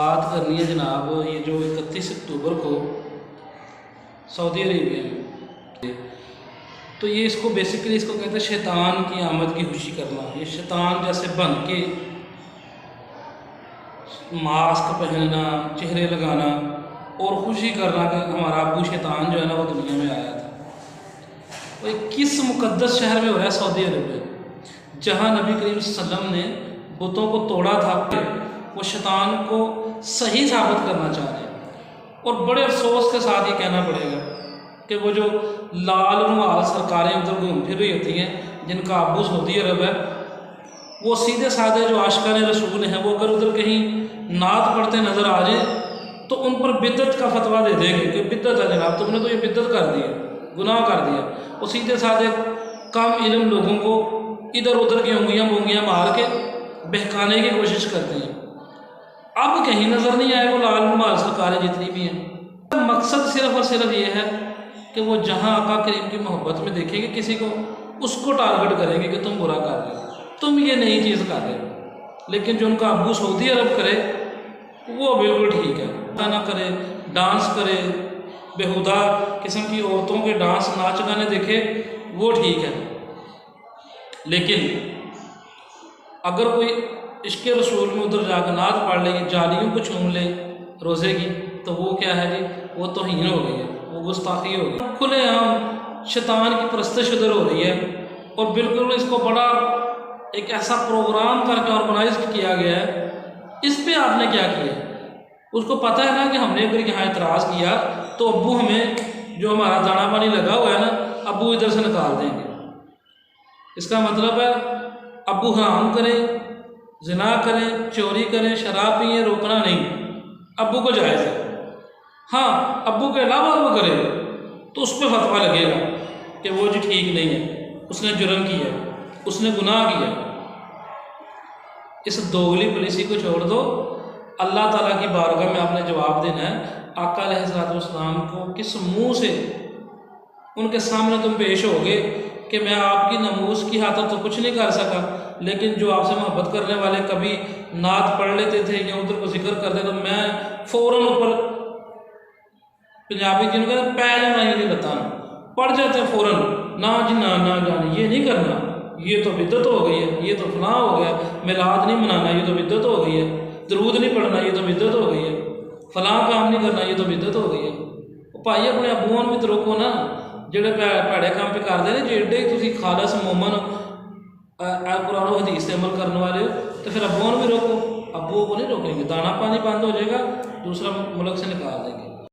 بات کرنی ہے جناب یہ جو 31 اکتوبر کو سعودی عربیہ میں، تو یہ اس کو بیسیکلی اس کو کہتے ہیں شیطان کی آمد کی خوشی کرنا۔ یہ شیطان جیسے بن کے ماسک پہننا، چہرے لگانا اور خوشی کرنا کہ ہمارا ابو شیطان جو ہے نا وہ دنیا میں آیا تھا۔ وہ کس مقدس شہر میں ہو رہا ہے؟ سعودی عرب میں، جہاں نبی کریم صلی اللہ علیہ وسلم نے بتوں کو توڑا تھا۔ وہ شیطان کو صحیح ثابت کرنا چاہ رہے ہیں، اور بڑے افسوس کے ساتھ یہ کہنا پڑے گا کہ وہ جو لال رومال سرکاریں ادھر گھوم پھر رہی ہوتی ہیں جن کا ابو سعودی عرب ہے، وہ سیدھے سادھے جو عاشقان رسول ہیں وہ اگر ادھر کہیں نعت پڑھتے نظر آ جائیں تو ان پر بدعت کا فتویٰ دے دیں گے کہ بدعت ہے جناب، تم نے تو یہ بدعت کر دی ہے، گناہ کر دیا۔ وہ سیدھے سادھے کم علم لوگوں کو ادھر ادھر کی انگلیاں بونگیاں مار کے بہکانے کی کوشش کرتے ہیں۔ اب کہیں نظر نہیں آئے وہ لال رومال سرکاریں جتنی بھی ہیں۔ مقصد صرف اور صرف یہ ہے کہ وہ جہاں آقا کریم کی محبت میں دیکھیں گے کسی کو، اس کو ٹارگٹ کریں گے کہ تم برا کر رہے ہو، تم یہ نئی چیز کر رہے ہو۔ لیکن جو ان کا ابو سعودی عرب کرے وہ بالکل ٹھیک ہے، نہ کرے، ڈانس کرے، بےہودہ قسم کی عورتوں کے ڈانس ناچ گانے دیکھے، وہ ٹھیک ہے۔ لیکن اگر کوئی عشق رسول میں ادھر جا کے نعت پڑھ لے، جالیوں کو چوم لے روزے کی، تو وہ کیا ہے جی؟ وہ توہین ہو گئی ہے، وہ گستاخی ہو گئی، کھلے عام شیطان کی پرستش ادھر ہو رہی ہے۔ اور بالکل اس کو بڑا ایک ایسا پروگرام کر کے آرگنائز کیا گیا ہے۔ اس پہ آپ نے کیا کیا؟ اس کو پتہ ہے نا کہ ہم نے اگر یہاں اعتراض کیا تو ابو ہمیں جو ہمارا دانا پانی لگا ہوا ہے نا، ابو ادھر سے نکال دیں گے۔ اس کا مطلب ہے ابو حرام کریں، زنا کریں، چوری کریں، شراب پئیں، روکنا نہیں، ابو کو جائز ہے۔ ہاں ابو کے علاوہ وہ کرے تو اس پہ فتویٰ لگے گا کہ وہ جی ٹھیک نہیں ہے، اس نے جرم کیا، اس نے گناہ کیا۔ اس دوگلی پالیسی کو چھوڑ دو، اللہ تعالیٰ کی بارگاہ میں آپ نے جواب دینا ہے۔ آقا علیہ الصلوۃ والسلام کو کس منہ سے ان کے سامنے تم پیش ہوگے کہ میں آپ کی ناموس کی خاطر تو کچھ نہیں کر سکا، لیکن جو آپ سے محبت کرنے والے کبھی نعت پڑھ لیتے تھے یا ادھر کو ذکر کرتے تو میں فوراً اوپر پنجابی جن کا پہ جانا یہ نہیں بتانا، پڑھ جاتے ہیں فوراً، نہ جی نہ جانے، یہ نہیں کرنا، یہ تو بدعت ہو گئی ہے، یہ تو فلاں ہو گیا، میلاد نہیں منانا یہ تو بدعت ہو گئی ہے، درود نہیں پڑھنا یہ تو بدعت ہو گئی ہے، فلاں کام نہیں کرنا یہ تو بدعت ہو گئی ہے۔ بھائی اپنے ابوਆਂ ਨੂੰ ਵੀ ਤਾਂ ਰੋਕੋ ਨਾ ਜਿਹੜੇ ਭੈੜੇ ਕੰਮ ਪੇ ਕਰਦੇ ਨੇ। ਜੇ ਏਡੇ ਤੁਸੀਂ ਖਾਲਸ ਮੂਮਨ قرآن و حدیث سے عمل کرنے والے ہو تو پھر ابووں کو بھی روکو۔ ابووں کو نہیں روکیں گے، دانا پانی بند ہو جائے گا، دوسرا ملک سے نکال دیں گے۔